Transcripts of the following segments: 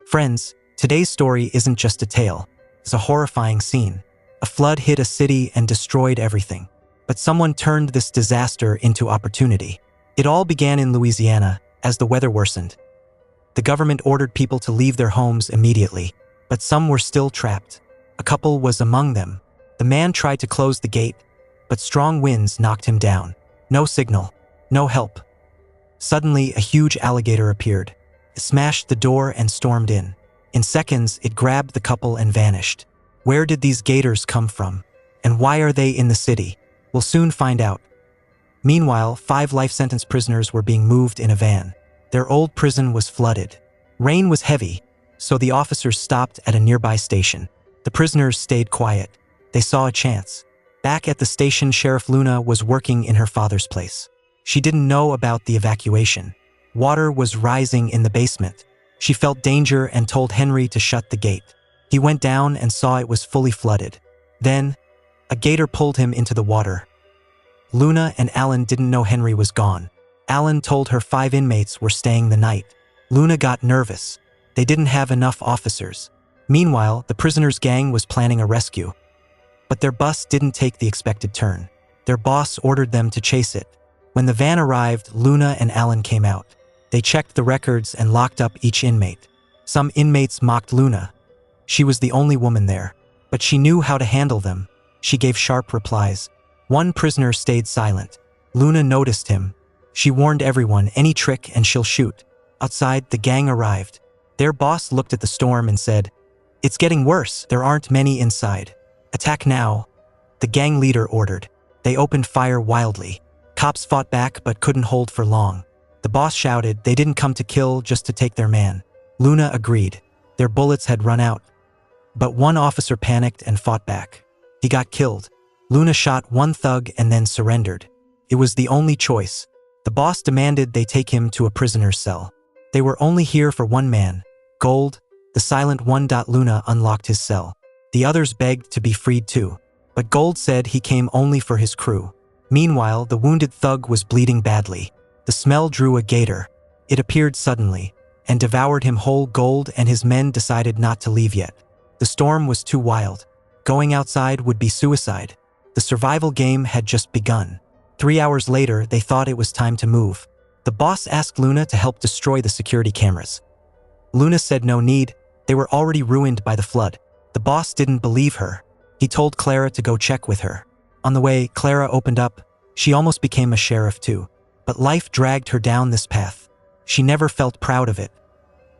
Friends, today's story isn't just a tale. It's a horrifying scene. A flood hit a city and destroyed everything. But someone turned this disaster into opportunity. It all began in Louisiana as the weather worsened. The government ordered people to leave their homes immediately, but some were still trapped. A couple was among them. The man tried to close the gate, but strong winds knocked him down. No signal, no help. Suddenly, a huge alligator appeared. It smashed the door and stormed in. In seconds, it grabbed the couple and vanished. Where did these gators come from? And why are they in the city? We'll soon find out. Meanwhile, 5 life sentence prisoners were being moved in a van. Their old prison was flooded. Rain was heavy, so the officers stopped at a nearby station. The prisoners stayed quiet. They saw a chance. Back at the station, Sheriff Luna was working in her father's place. She didn't know about the evacuation. Water was rising in the basement. She felt danger and told Henry to shut the gate. He went down and saw it was fully flooded. Then, a gator pulled him into the water. Luna and Alan didn't know Henry was gone. Alan told her 5 inmates were staying the night. Luna got nervous. They didn't have enough officers. Meanwhile, the prisoners' gang was planning a rescue. But their bus didn't take the expected turn. Their boss ordered them to chase it. When the van arrived, Luna and Alan came out. They checked the records and locked up each inmate. Some inmates mocked Luna. She was the only woman there, but she knew how to handle them. She gave sharp replies. One prisoner stayed silent. Luna noticed him. She warned everyone, any trick and she'll shoot. Outside, the gang arrived. Their boss looked at the storm and said, "It's getting worse. There aren't many inside. Attack now." The gang leader ordered. They opened fire wildly. Cops fought back but couldn't hold for long. The boss shouted they didn't come to kill, just to take their man. Luna agreed. Their bullets had run out. But one officer panicked and fought back. He got killed. Luna shot one thug and then surrendered. It was the only choice. The boss demanded they take him to a prisoner's cell. They were only here for one man, Gold, the silent one. Luna unlocked his cell. The others begged to be freed too. But Gold said he came only for his crew. Meanwhile, the wounded thug was bleeding badly. The smell drew a gator. It appeared suddenly and devoured him whole. Gold and his men decided not to leave yet. The storm was too wild. Going outside would be suicide. The survival game had just begun. 3 hours later, they thought it was time to move. The boss asked Luna to help destroy the security cameras. Luna said no need, they were already ruined by the flood. The boss didn't believe her. He told Clara to go check with her. On the way, Clara opened up. She almost became a sheriff too. But life dragged her down this path. She never felt proud of it.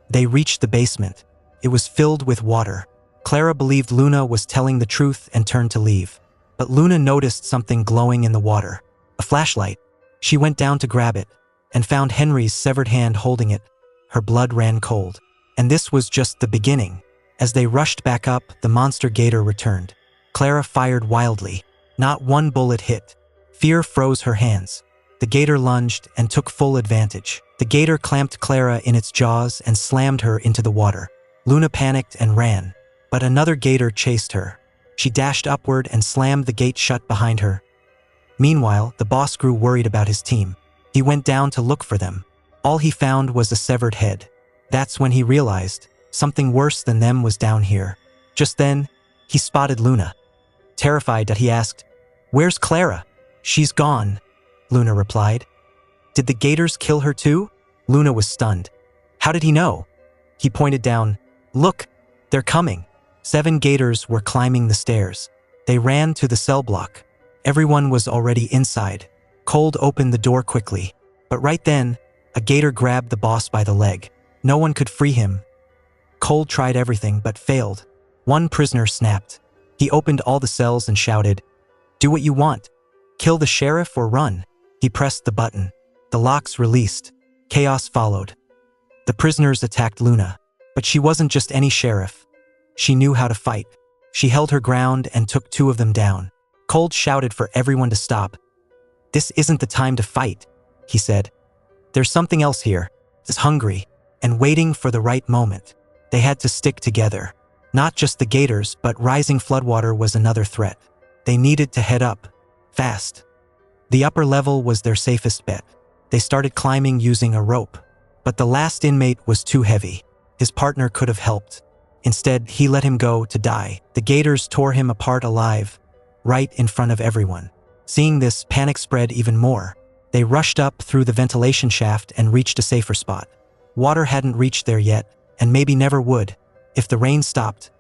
They reached the basement. It was filled with water. Clara believed Luna was telling the truth and turned to leave. But Luna noticed something glowing in the water. A flashlight. She went down to grab it and found Henry's severed hand holding it. Her blood ran cold. And this was just the beginning. As they rushed back up, the monster gator returned. Clara fired wildly. Not one bullet hit. Fear froze her hands. The gator lunged and took full advantage. The gator clamped Clara in its jaws and slammed her into the water. Luna panicked and ran. But another gator chased her. She dashed upward and slammed the gate shut behind her. Meanwhile, the boss grew worried about his team. He went down to look for them. All he found was a severed head. That's when he realized something worse than them was down here. Just then, he spotted Luna. Terrified, he asked, "Where's Clara?" "She's gone," Luna replied. "Did the gators kill her too?" Luna was stunned. "How did he know?" He pointed down. "Look, they're coming." 7 gators were climbing the stairs. They ran to the cell block. Everyone was already inside. Cold opened the door quickly. But right then, a gator grabbed the boss by the leg. No one could free him. Cold tried everything but failed. One prisoner snapped. He opened all the cells and shouted, "Do what you want. Kill the sheriff or run." He pressed the button. The locks released. Chaos followed. The prisoners attacked Luna. But she wasn't just any sheriff. She knew how to fight. She held her ground and took 2 of them down. Cold shouted for everyone to stop. "This isn't the time to fight," he said. "There's something else here. It's hungry and waiting for the right moment." They had to stick together. Not just the gators, but rising floodwater was another threat. They needed to head up, fast. The upper level was their safest bet. They started climbing using a rope. But the last inmate was too heavy. His partner could have helped. Instead, he let him go to die. The gators tore him apart alive, right in front of everyone. Seeing this, panic spread even more. They rushed up through the ventilation shaft and reached a safer spot. Water hadn't reached there yet, and maybe never would, if the rain stopped.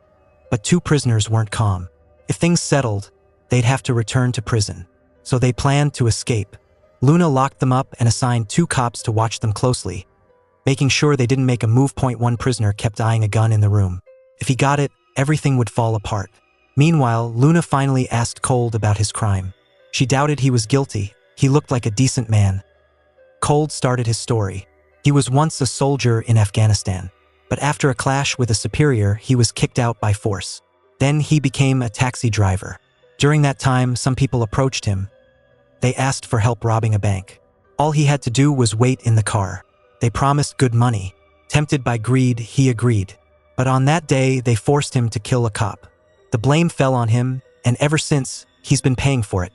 But 2 prisoners weren't calm. If things settled, they'd have to return to prison. So they planned to escape. Luna locked them up and assigned 2 cops to watch them closely, making sure they didn't make a move. One prisoner kept eyeing a gun in the room. If he got it, everything would fall apart. Meanwhile, Luna finally asked Cold about his crime. She doubted he was guilty. He looked like a decent man. Cold started his story. He was once a soldier in Afghanistan, but after a clash with a superior, he was kicked out by force. Then he became a taxi driver. During that time, some people approached him. They asked for help robbing a bank. All he had to do was wait in the car. They promised good money. Tempted by greed, he agreed. But on that day, they forced him to kill a cop. The blame fell on him, and ever since, he's been paying for it.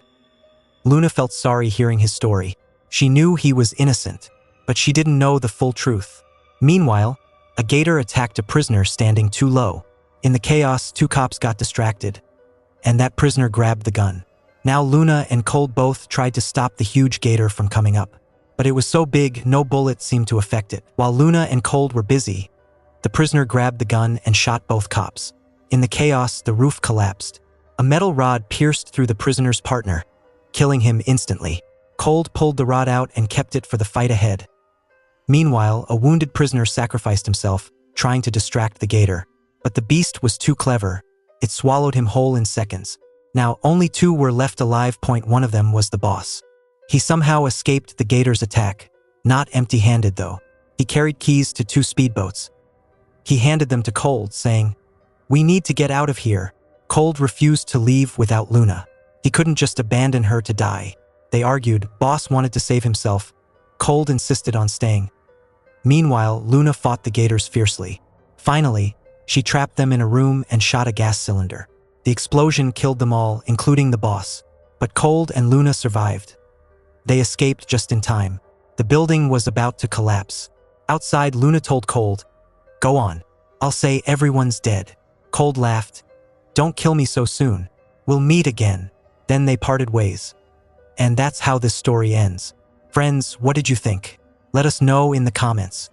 Luna felt sorry hearing his story. She knew he was innocent, but she didn't know the full truth. Meanwhile, a gator attacked a prisoner standing too low. In the chaos, 2 cops got distracted, and that prisoner grabbed the gun. Now Luna and Cold both tried to stop the huge gator from coming up. But it was so big, no bullet seemed to affect it. While Luna and Cold were busy, the prisoner grabbed the gun and shot both cops. In the chaos, the roof collapsed. A metal rod pierced through the prisoner's partner, killing him instantly. Cold pulled the rod out and kept it for the fight ahead. Meanwhile, a wounded prisoner sacrificed himself, trying to distract the gator. But the beast was too clever. It swallowed him whole in seconds. Now, only 2 were left alive. One of them was the boss. He somehow escaped the gator's attack, not empty-handed though. He carried keys to 2 speedboats. He handed them to Cold, saying, "We need to get out of here." Cold refused to leave without Luna. He couldn't just abandon her to die. They argued. Boss wanted to save himself. Cold insisted on staying. Meanwhile, Luna fought the gators fiercely. Finally, she trapped them in a room and shot a gas cylinder. The explosion killed them all, including the boss. But Cold and Luna survived. They escaped just in time. The building was about to collapse. Outside, Luna told Cold, "Go on. I'll say everyone's dead." Cold laughed. "Don't kill me so soon. We'll meet again." Then they parted ways. And that's how this story ends. Friends, what did you think? Let us know in the comments.